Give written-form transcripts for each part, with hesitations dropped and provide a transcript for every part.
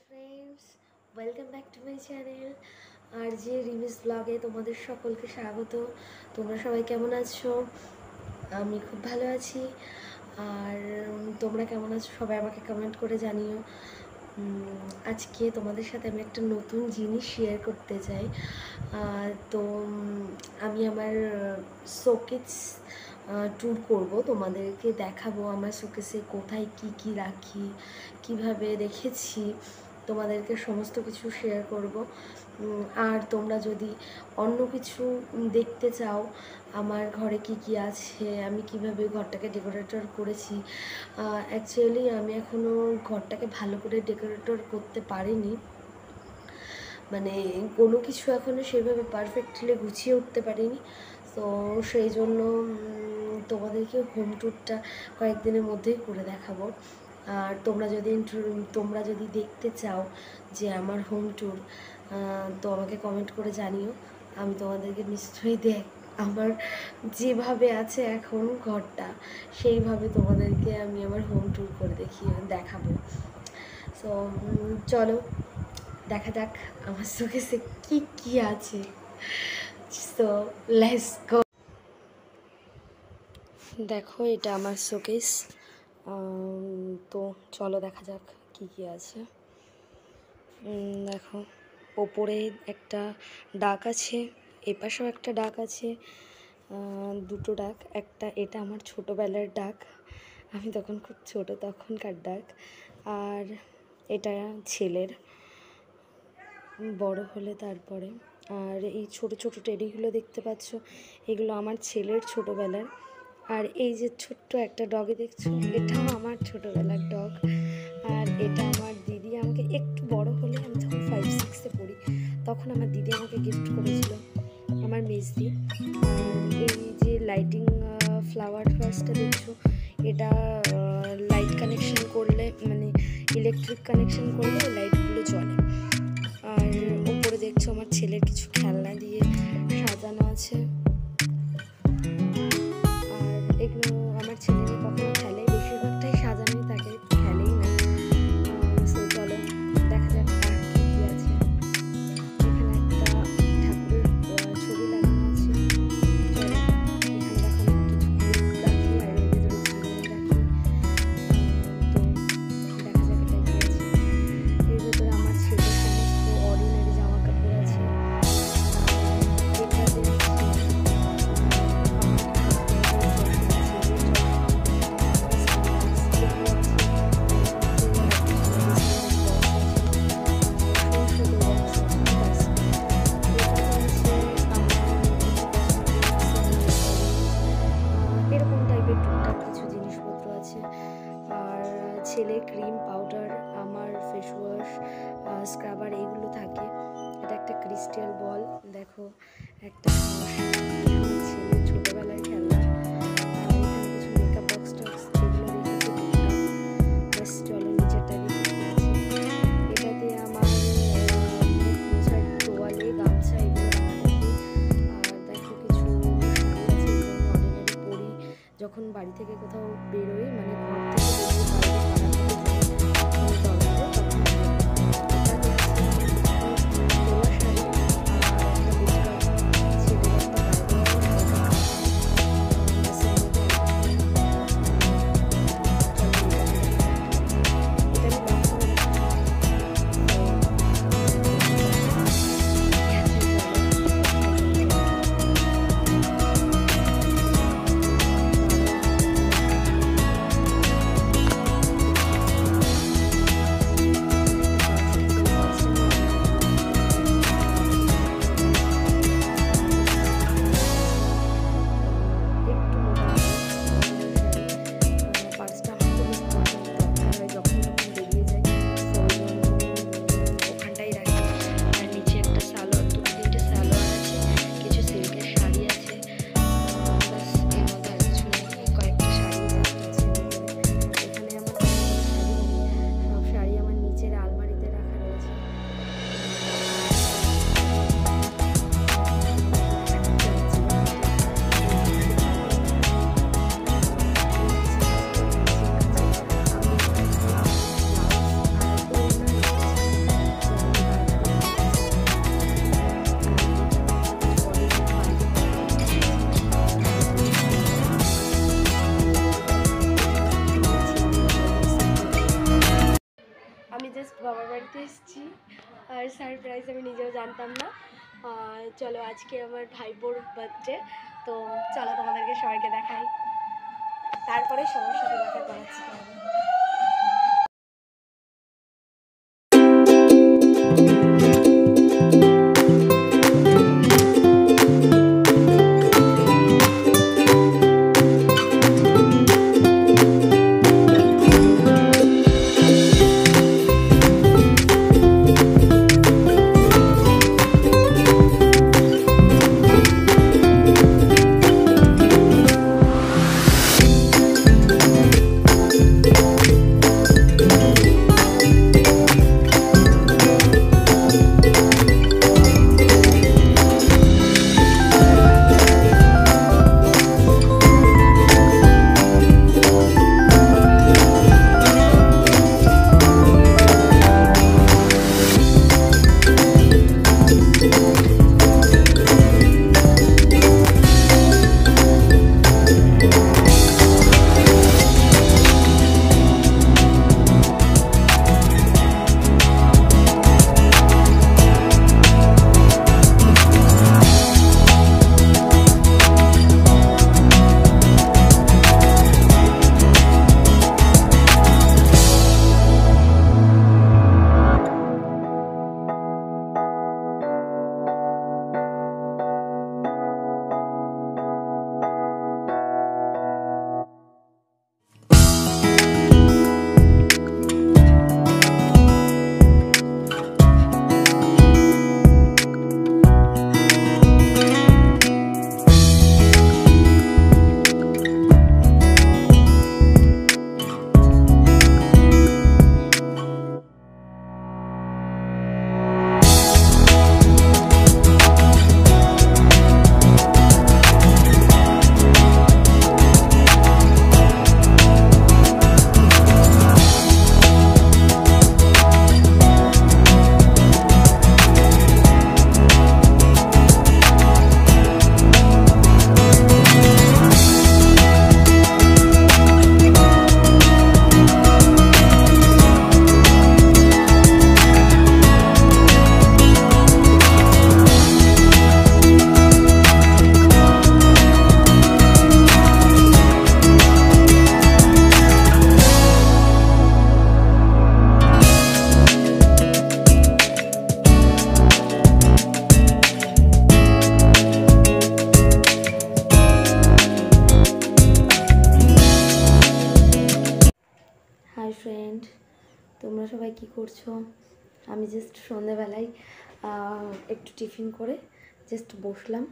Friends, welcome back to my channel আর যে রিমিস ব্লগে তোমাদের সকলকে স্বাগত। তোমরা সবাই কেমন আছো? আমি খুব ভালো আছি। আর তোমরা কেমন আছো সবাই আমাকে কমেন্ট করে জানিও। আজকে তোমাদের সাথে আমি একটা নতুন জিনিস শেয়ার করতে চাই। তো আমি আমার শোকেস ট্যুর করব, তোমাদেরকে দেখাবো আমার শোকেসে কোথায় কি কি রাখি, কিভাবে রেখেছি, তোমাদেরকে সমস্ত কিছু শেয়ার করব। আর তোমরা যদি অন্য কিছু দেখতে চাও আমার ঘরে কি কি আছে, আমি কিভাবে ঘরটাকে ডেকোরেটর করেছি, অ্যাকচুয়ালি আমি এখনও ঘরটাকে ভালো করে ডেকোরেটর করতে পারিনি, মানে কোনো কিছু এখনও সেভাবে পারফেক্টলি গুছিয়ে উঠতে পারিনি। তো সেই জন্য তোমাদেরকে হোম ট্যুরটা কয়েকদিনের মধ্যেই করে দেখাবো। আর তোমরা যদি দেখতে চাও যে আমার হোম ট্যুর, তো আমাকে কমেন্ট করে জানিও। আমি তোমাদেরকে নিশ্চয়ই আমার যেভাবে আছে এখন ঘরটা সেইভাবে তোমাদেরকে আমি আমার হোম ট্যুর করে দেখাবো। সো চলো দেখা যাক আমার শোকেসে কি কি আছে। So let's go. দেখো এটা আমার শোকেস, তো চলো দেখা যাক কি কি আছে। দেখো ওপরে একটা ডাক আছে, এপাশেও একটা ডাক আছে, দুটো ডাক। এটা আমার ছোটোবেলার ডাক, আমি তখন খুব ছোটো তখনকার ডাক। আর এটা ছেলের, বড় হলে তারপরে। আর এই ছোট ছোট টেডিগুলো দেখতে পাচ্ছ, এগুলো আমার ছেলের ছোটোবেলার। আর এই যে ছোট্ট একটা ডগে দেখছো, এটাও আমার ছোটোবেলার ডগ। আর এটা আমার দিদি আমাকে একটু বড় হলে, আমি যখন 5-6-এ পড়ি তখন আমার দিদি আমাকে গিফট করেছিল, আমার মেজদি। এই যে লাইটিং ফ্লাওয়ার ভাসটা দেখছো, এটা লাইট কানেকশন করলে, মানে ইলেকট্রিক কানেকশন করলে লাইটগুলো জ্বলে। আর উপরে দেখছো আমার ছেলের কিছু খেলনা দিয়ে সাজানো আছে। আর এগুলো আমার ছেলে কখনো খেলে, বেশিরভাগটাই সাজানোই থাকে, খেলেই না। সো চলো দেখা যাক আর কি কি আছে। এখানে একটা ঠাকুরের ছবি লাগানো আছে। চলো এখানে দেখো আমি কিছু ক্লিপ রাখি আর এর ভিতরে ঝিলিমিলি রাখি। তো দেখা যাক এটা কি আছে। এর ভিতরে আমার ছেলের সমস্ত অর্ডিনারি জামা কাপড় আছে। এটাতে এরকম টাইপের টুকটাক কিছু জিনিসপত্র আছে। আর ছেলে ক্রিম, পাউডার, আমার ফেস ওয়াশ, স্ক্রাবার এগুলো থাকে। এটা একটা ক্রিস্টাল বল, দেখো একটা ছেলের ছোটোবেলার খেলনা। এখানে কিছু মেকআপ বক্স টক্স যেগুলো রেখেছি টুকটাক। ব্যাস চলো নিচেরটা দেখি। এটাতে আমার মুখ মোছার তোয়ালে, গামছা এগুলো রাখা থাকে। আর দেখো কিছু শাড়ি আছে, এগুলো আমি অর্ডিনারি পরি যখন বাড়ি থেকে কোথাও বেরোই, মানে ঘর থেকে বেরোই, আমি জাস্ট বাবার বাড়িতে এসেছি আর সারপ্রাইজ আমি নিজেও জানতাম না। চলো আজকে আমার ভাই বোর বার্থডে, তো চলো তোমাদেরকে সবাইকে দেখাই, তারপরে সবার সাথে দেখা করাচ্ছি। হাই ফ্রেন্ড, তোমরা সবাই কি করছো? আমি জাস্ট সন্ধ্যেবেলায় একটু টিফিন করে জাস্ট বসলাম।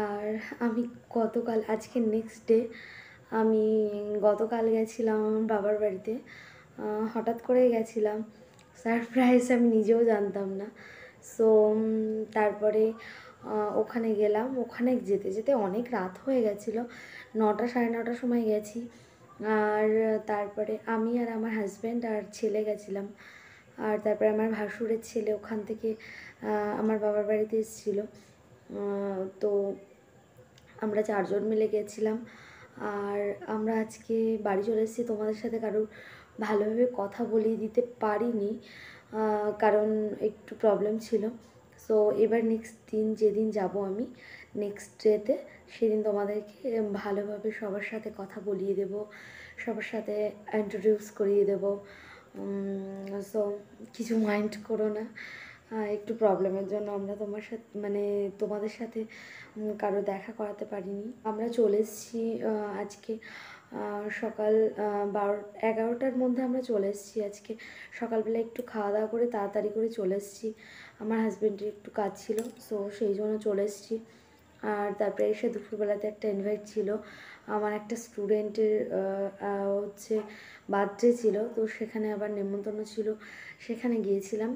আর আমি গতকাল, আজকে নেক্সট ডে, আমি গতকাল গেছিলাম আমার বাবার বাড়িতে, হঠাৎ করে গেছিলাম, সারপ্রাইজ আমি নিজেও জানতাম না। সো তারপরে ওখানে গেলাম, ওখানে যেতে যেতে অনেক রাত হয়ে গেছিলো, 9টা সাড়ে 9টার সময় গেছি। আর তারপরে আমি আর আমার হাজব্যান্ড আর ছেলে গেছিলাম। আর তারপরে আমার ভাসুরের ছেলে ওখান থেকে আমার বাবার বাড়িতে এসেছিলো। তো আমরা 4 জন মিলে গেছিলাম। আর আমরা আজকে বাড়ি চলে এসেছি। তোমাদের সাথে কারোর ভালোভাবে কথা বলিয়ে দিতে পারিনি, কারণ একটু প্রবলেম ছিল। সো এবার নেক্সট দিন যেদিন যাব আমি নেক্সট ডেতে, সেদিন তোমাদেরকে ভালোভাবে সবার সাথে কথা বলিয়ে দেব, সবার সাথে ইন্ট্রোডিউস করিয়ে দেব। সো কিছু মাইন্ড করো না, একটু প্রবলেমের জন্য আমরা তোমাদের সাথে কারো দেখা করাতে পারিনি। আমরা চলে এসেছি আজকে সকাল 11টার মধ্যে আমরা চলে এসেছি। আজকে সকালবেলা একটু খাওয়া দাওয়া করে তাড়াতাড়ি করে চলে এসেছি। আমার হাজব্যান্ডের একটু কাজ ছিল, সো সেই জন্য চলে এসেছি। আর তারপরে এসে দুপুরবেলাতে একটা ইনভাইট ছিল, আমার একটা স্টুডেন্টের হচ্ছে বার্থডে ছিল, তো সেখানে আবার নেমন্তন্ন ছিল, সেখানে গিয়েছিলাম।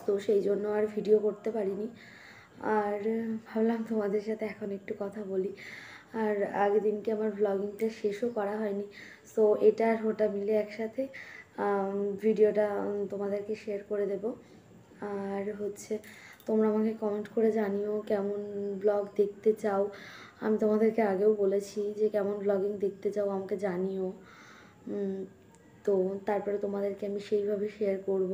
তো সেই জন্য আর ভিডিও করতে পারিনি। আর ভাবলাম তোমাদের সাথে এখন একটু কথা বলি। আর আগের দিনকে আমার ব্লগিংটা শেষও করা হয়নি, সো এটা আর ওটা মিলে একসাথে ভিডিওটা তোমাদেরকে শেয়ার করে দেব। আর হচ্ছে তোমরা আমাকে কমেন্ট করে জানিও কেমন ব্লগ দেখতে চাও। আমি তোমাদেরকে আগেও বলেছি যে কেমন ব্লগিং দেখতে চাও আমাকে জানিও। তো তারপরে তোমাদেরকে আমি সেইভাবে শেয়ার করব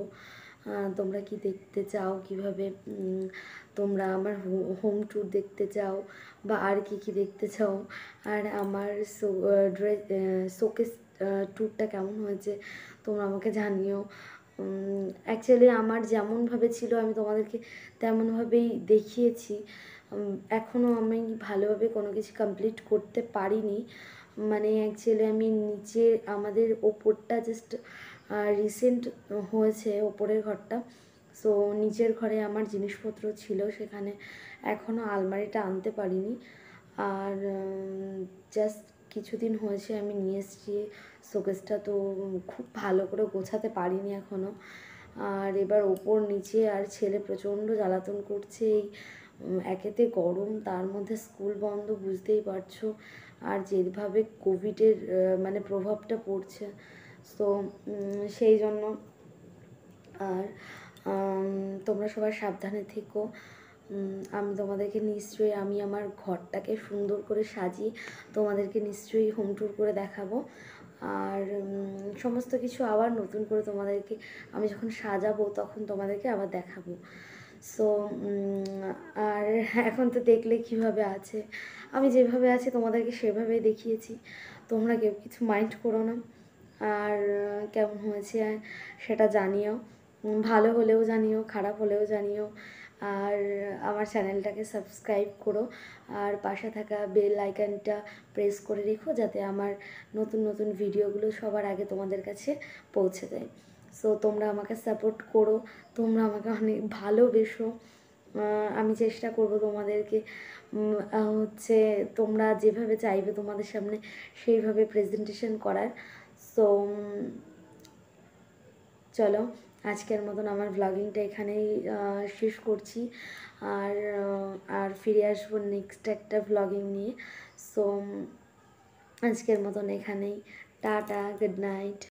তোমরা কি দেখতে চাও, কিভাবে তোমরা আমার হোম ট্যুর দেখতে চাও বা আর কি কি দেখতে চাও, আর আমার শোকেস ট্যুরটা কেমন হয়েছে তোমরা আমাকে জানিও। অ্যাকচুয়ালি আমার যেমনভাবে ছিল আমি তোমাদেরকে তেমনভাবেই দেখিয়েছি। এখনও আমি ভালোভাবে কোনো কিছু কমপ্লিট করতে পারিনি, মানে অ্যাকচুয়ালি আমি নিচে আমাদের ওপরটা জাস্ট রিসেন্ট হয়েছে ওপরের ঘরটা, সো নিচের ঘরে আমার জিনিসপত্র ছিল, সেখানে এখনও আলমারিটা আনতে পারিনি। আর জাস্ট কিছুদিন হয়েছে আমি নিয়ে এসেছি শোকেসটা, তো খুব ভালো করে গোছাতে পারিনি এখনও। আর এবার ওপর নিচে আর ছেলে প্রচণ্ড জ্বালাতন করছে, এই একেতে গরম, তার মধ্যে স্কুল বন্ধ, বুঝতেই পারছো, আর যেভাবে কোভিডের মানে প্রভাবটা পড়ছে, সো সেই জন্য। আর তোমরা সবাই সাবধানে থেকো। আমি তোমাদেরকে নিশ্চয়ই, আমি আমার ঘরটাকে সুন্দর করে সাজিয়ে তোমাদেরকে নিশ্চয়ই হোম ট্যুর করে দেখাবো। আর সমস্ত কিছু আবার নতুন করে তোমাদেরকে আমি যখন সাজাবো তখন তোমাদেরকে আবার দেখাবো। সো আর এখন তো দেখলে কিভাবে আছে, আমি যেভাবে আছি তোমাদেরকে সেভাবেই দেখিয়েছি, তোমরা কেউ কিছু মাইন্ড করো না। আর কেমন হয়েছে সেটা জানিও, ভালো হলেও জানিও, খারাপ হলেও জানিও। আর আমার চ্যানেলটাকে সাবস্ক্রাইব করো, আর পাশে থাকা বেল আইকনটা প্রেস করে রেখো, যাতে আমার নতুন নতুন ভিডিওগুলো সবার আগে তোমাদের কাছে পৌঁছে যায়। সো তোমরা আমাকে সাপোর্ট করো, তোমরা আমাকে অনেক ভালোবেসো। আমি চেষ্টা করব তোমাদেরকে হচ্ছে তোমরা যেভাবে চাইবে তোমাদের সামনে সেইভাবে প্রেজেন্টেশন করার। সো চলো, আজকের মতন আমার ব্লগিংটা এখানেই শেষ করছি। আর ফিরে আসবো নেক্সট একটা ব্লগিং নিয়ে। সো আজকের মতন এখানেই, টাটা, গুড নাইট।